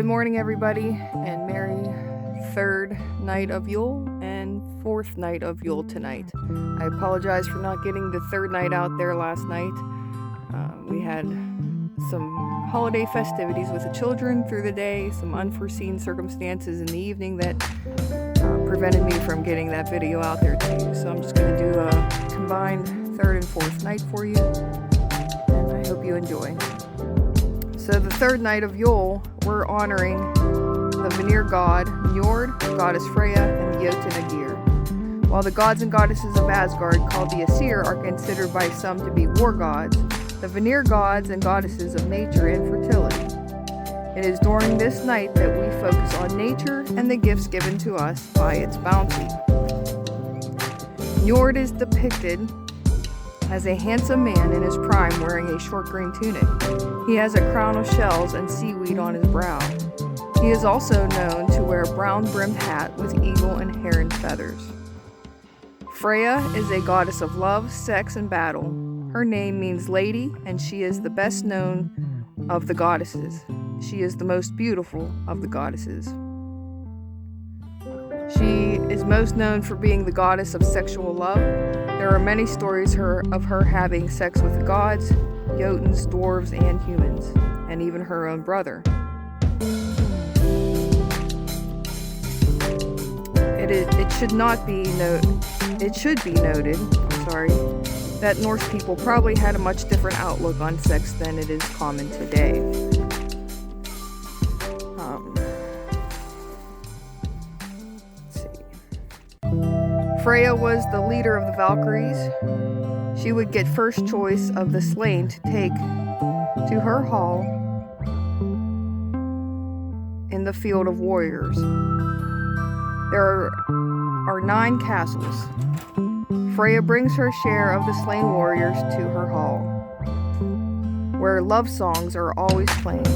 morning, everybody, and merry third night of Yule and fourth night of Yule tonight. I apologize for not getting the third night out there last night. We had some holiday festivities with the children through the day, some unforeseen circumstances in the evening that prevented me from getting that video out there to you. So I'm just going to do a combined third and fourth night for you, and I hope you enjoy. So the third night of Yule, we're honoring the Vanir god Njord, goddess Freya, and the Jotun Ægir. While the gods and goddesses of Asgard, called the Æsir, are considered by some to be war gods, the Vanir gods and goddesses of nature and fertility. It is during this night that we focus on nature and the gifts given to us by its bounty. Njord is depicted as a handsome man in his prime wearing a short green tunic. He has a crown of shells and seaweed on his brow. He is also known to wear a brown-brimmed hat with eagle and heron feathers. Freya is a goddess of love, sex, and battle. Her name means lady, and she is the best known of the goddesses. She is the most beautiful of the goddesses. She is most known for being the goddess of sexual love. There are many stories of her having sex with the gods, Jotuns, dwarves, and humans, and even her own brother. It should be noted that Norse people probably had a much different outlook on sex than it is common today. Freya was the leader of the Valkyries. She would get first choice of the slain to take to her hall in the field of warriors. There are 9 castles. Freya brings her share of the slain warriors to her hall, where love songs are always playing.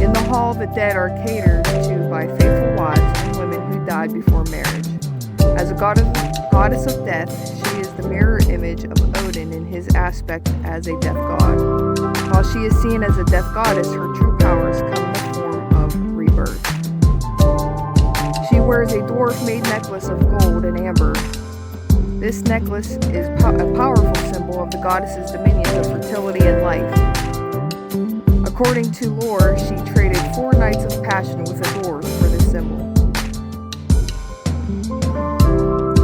In the hall, the dead are catered to by faithful wives and women who died before marriage. As a goddess of death, she is the mirror image of Odin in his aspect as a death god. While she is seen as a death goddess, her true powers come in the form of rebirth. She wears a dwarf-made necklace of gold and amber. This necklace is a powerful symbol of the goddess's dominions of fertility and life. According to lore, she traded 4 nights of passion with the dwarves for this symbol.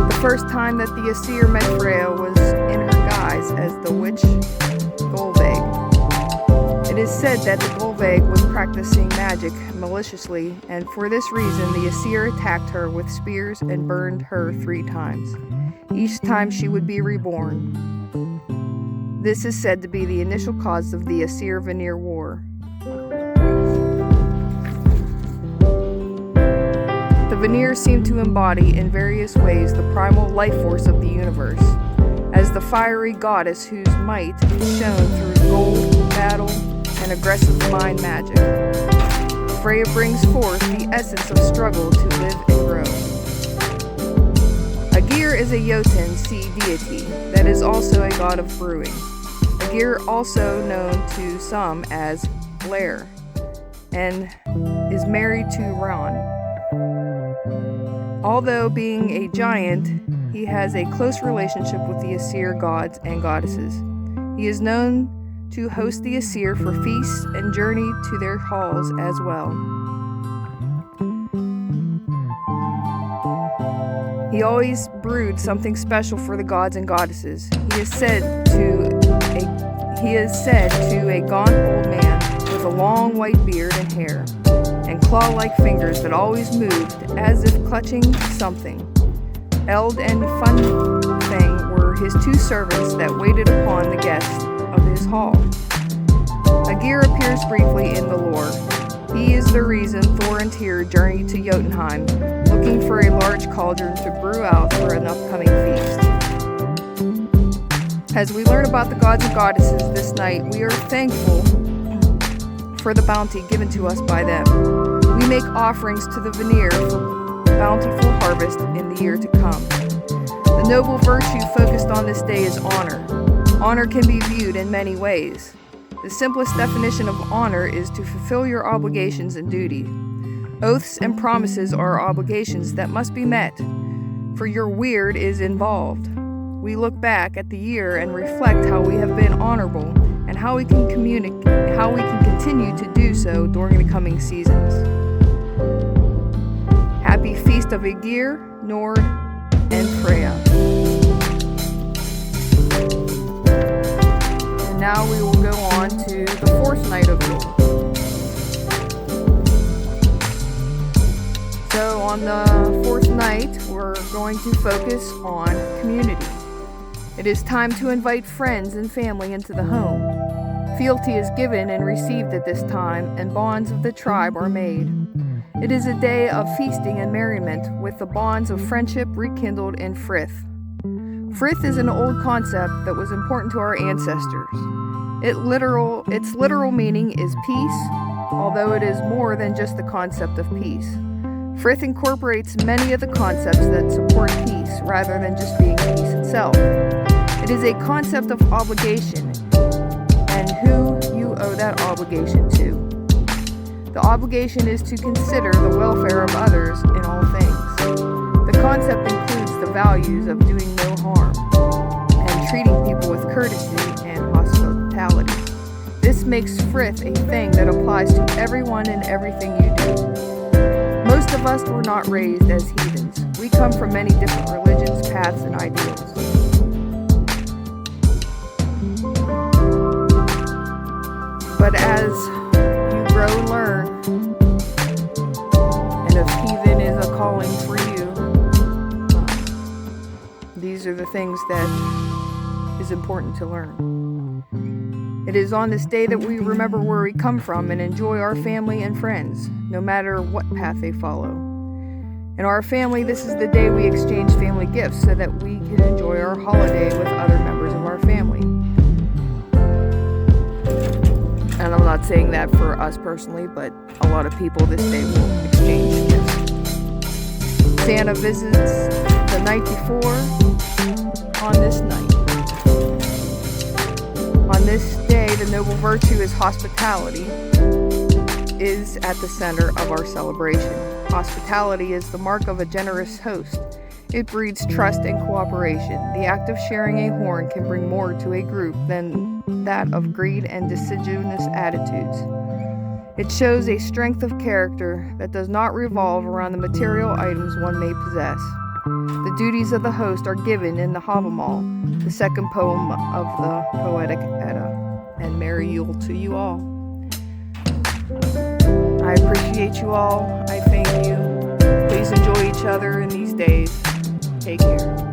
The first time that the Æsir met Freya was in her guise as the witch Gullveig. It is said that the Gullveig was practicing magic maliciously, and for this reason the Æsir attacked her with spears and burned her 3 times. Each time she would be reborn. This is said to be the initial cause of the Æsir-Vanir War. The Vanir seem to embody in various ways the primal life force of the universe, as the fiery goddess whose might is shown through gold, battle, and aggressive mind magic. Freya brings forth the essence of struggle to live and grow. Ægir is a Jotun sea deity that is also a god of brewing. Ægir, also known to some as Blair, and is married to Ran. Although being a giant, he has a close relationship with the Æsir gods and goddesses. He is known to host the Æsir for feasts and journey to their halls as well. He always brewed something special for the gods and goddesses. He is said to a gaunt old man with a long white beard and hair, and claw-like fingers that always moved as if clutching something. Eld and Funfang were his 2 servants that waited upon the guests of his hall. Ægir appears briefly in the lore. He is the reason Thor and Tyr journeyed to Jotunheim, looking for a large cauldron to brew out for an upcoming feast. As we learn about the gods and goddesses this night, we are thankful for the bounty given to us by them. We make offerings to the Vanir for bountiful harvest in the year to come. The noble virtue focused on this day is honor. Honor can be viewed in many ways. The simplest definition of honor is to fulfill your obligations and duty. Oaths and promises are obligations that must be met, for your weird is involved. We look back at the year and reflect how we have been honorable and how we can continue to do so during the coming seasons. Happy Feast of Aegir, Nord, and Freya. And now we will go on to the fourth night of Yule. So on the fourth night, we're going to focus on community. It is time to invite friends and family into the home. Fealty is given and received at this time, and bonds of the tribe are made. It is a day of feasting and merriment, with the bonds of friendship rekindled in Frith. Frith is an old concept that was important to our ancestors. Its literal meaning is peace, although it is more than just the concept of peace. Frith incorporates many of the concepts that support peace rather than just being peace itself. It is a concept of obligation and who you owe that obligation to. The obligation is to consider the welfare of others in all things. The concept includes the values of doing no harm and treating people with courtesy and hospitality. This makes Frith a thing that applies to everyone and everything you do. Most of us were not raised as heathens. We come from many different religions, paths, and ideals. But as you grow and learn, and if heathen is a calling for you, these are the things that is important to learn. It is on this day that we remember where we come from and enjoy our family and friends, no matter what path they follow. In our family, this is the day we exchange family gifts so that we can enjoy our holiday with other members of our family. And I'm not saying that for us personally, but a lot of people this day will exchange gifts. Santa visits the night before on this night. On this day, the noble virtue is hospitality is at the center of our celebration. Hospitality is the mark of a generous host. It breeds trust and cooperation. The act of sharing a horn can bring more to a group than that of greed and deciduous attitudes. It shows a strength of character that does not revolve around the material items one may possess. The duties of the host are given in the Havamal, the second poem of the Poetic Edda. And Merry Yule to you all. I appreciate you all. I thank you. Please enjoy each other in these days. Take care.